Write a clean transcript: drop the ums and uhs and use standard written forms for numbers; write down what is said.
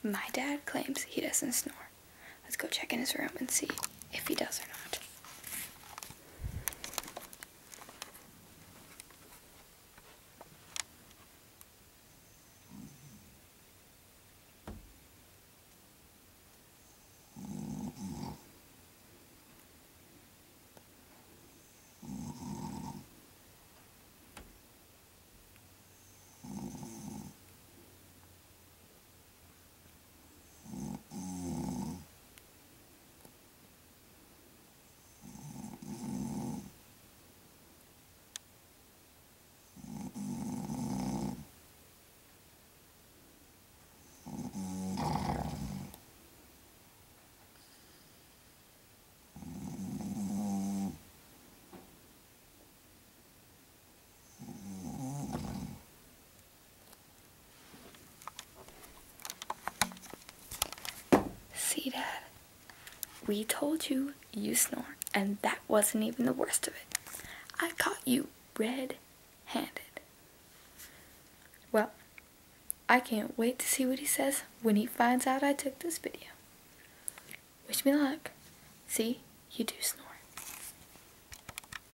My dad claims he doesn't snore. Let's go check in his room and see if he does or not. See, Dad? We told you you snore, and that wasn't even the worst of it. I caught you red-handed. Well, I can't wait to see what he says when he finds out I took this video. Wish me luck. See, you do snore.